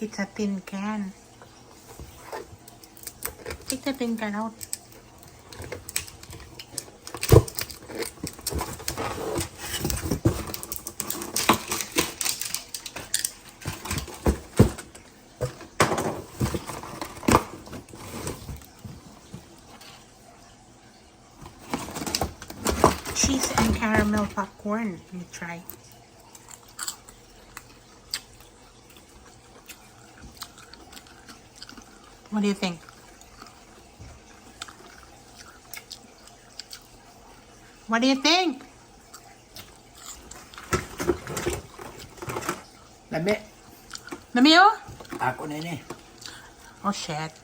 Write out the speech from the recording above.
It's a tin can. Take the tin can out. Cheese and caramel popcorn. Let me try. What do you think? What do you think? Lami. Lami oh? Ako na ini. Oh shit.